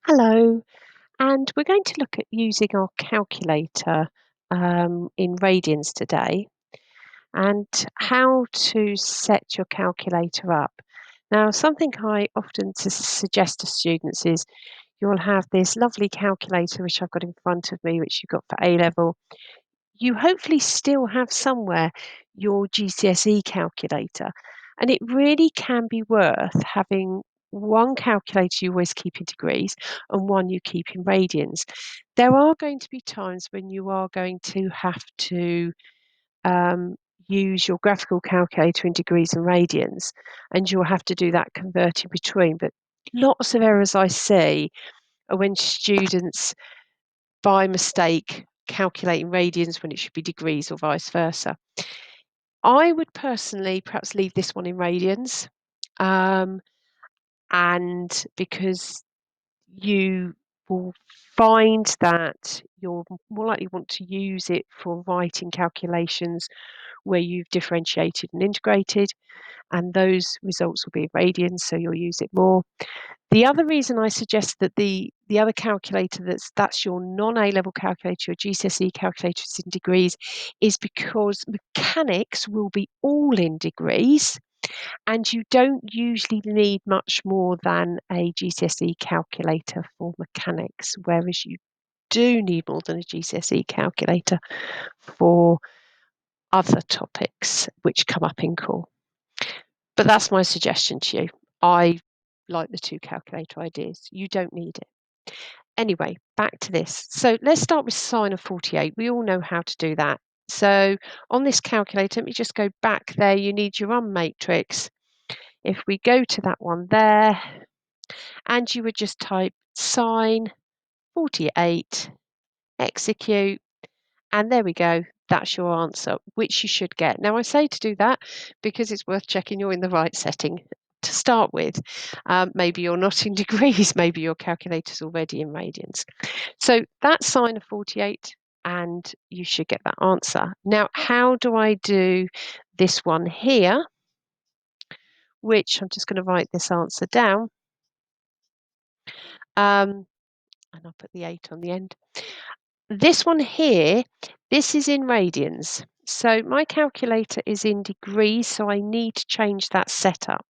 Hello, and we're going to look at using our calculator in Radians today and how to set your calculator up. Now, something I often suggest to students is you'll have this lovely calculator, which I've got in front of me, which you got for A level. You hopefully still have somewhere your GCSE calculator, and it really can be worth having one calculator you always keep in degrees and one you keep in radians. There are going to be times when you are going to have to um, use your graphical calculator in degrees and radians, and you'll have to do that converting between. But lots of errors I see are when students by mistake calculating radians when it should be degrees or vice versa. I would personally perhaps leave this one in radians, um, and because you will find that you'll more likely want to use it for writing calculations where you've differentiated and integrated, and those results will be in radians, so you'll use it more. The other reason I suggest that the other calculator that's your non-A level calculator, your GCSE calculator is in degrees, is because mechanics will be all in degrees, and you don't usually need much more than a GCSE calculator for mechanics, whereas you do need more than a GCSE calculator for other topics which come up in core. But that's my suggestion to you. I like the two calculator ideas. You don't need it. Anyway, back to this. So let's start with sine of 48. We all know how to do that. So on this calculator, let me just go back there. You need your matrix. If we go to that one there, and you would just type sine 48, execute, and there we go. That's your answer, which you should get. Now, I say to do that because it's worth checking you're in the right setting to start with. Maybe you're not in degrees, maybe your calculator's already in radians. So that's sine of 48, and you should get that answer. Now, how do I do this one here? Which I'm just going to write this answer down. And I'll put the 8 on the end. This one here, this is in radians. So my calculator is in degrees, so I need to change that setup.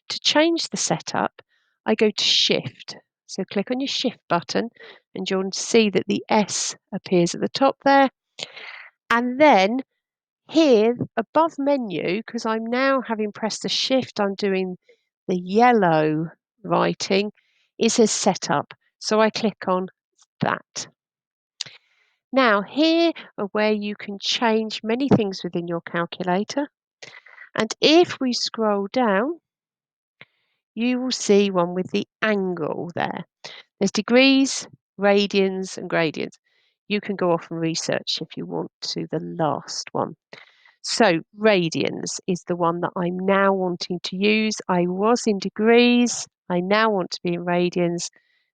To change the setup, I go to Shift. So click on your Shift button, and you'll see that the S appears at the top there. And then here, above menu, because I'm now having pressed the Shift, I'm doing the yellow writing, it says Setup. So I click on that. Now, here are where you can change many things within your calculator. And if we scroll down, you will see one with the angle there. There's degrees, radians, and gradients. You can go off and research if you want to the last one. So radians is the one that I'm now wanting to use. I was in degrees. I now want to be in radians.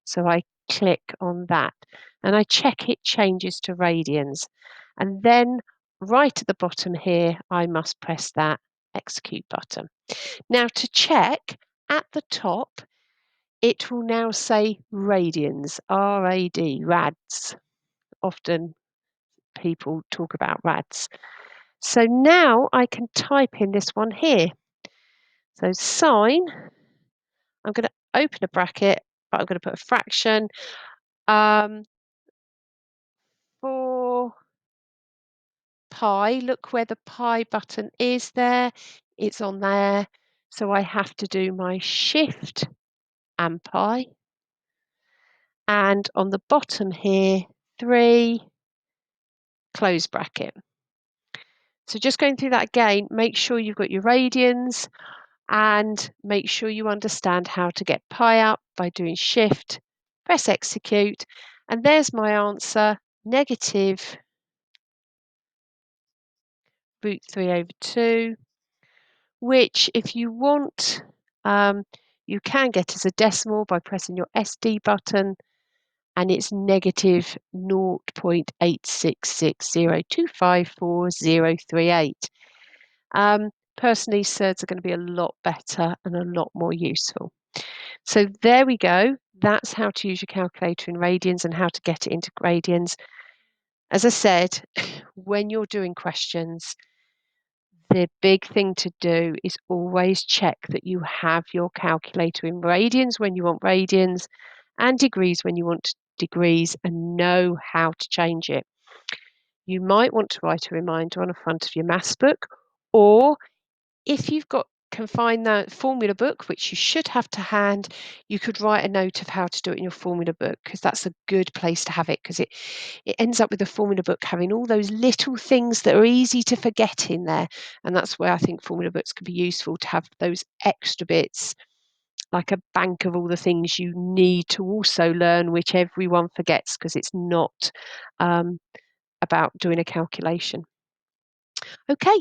So I click on that and I check it changes to radians. And then right at the bottom here, I must press that execute button. Now to check at the top, it will now say radians, R-A-D, rads. Often people talk about rads. So now I can type in this one here. So sine, I'm going to open a bracket, but I'm going to put a fraction. 4 pi, look where the pi button is there. It's on there. So I have to do my shift and pi. And on the bottom here, 3, close bracket. So just going through that again, make sure you've got your radians and make sure you understand how to get pi up by doing shift, press execute, and there's my answer, negative root 3 over 2, which if you want, you can get as a decimal by pressing your SD button, and it's negative 0.8660254,038. Personally, surds are going to be a lot better and a lot more useful. So there we go. That's how to use your calculator in Radians and how to get it into Radians. As I said, when you're doing questions, the big thing to do is always check that you have your calculator in radians when you want radians and degrees when you want degrees, and know how to change it. You might want to write a reminder on the front of your maths book, or if you've got can find that formula book, which you should have to hand, you could write a note of how to do it in your formula book, because that's a good place to have it, because it ends up with the formula book having all those little things that are easy to forget in there. And that's where I think formula books can be useful, to have those extra bits, like a bank of all the things you need to also learn, which everyone forgets, because it's not about doing a calculation. Okay,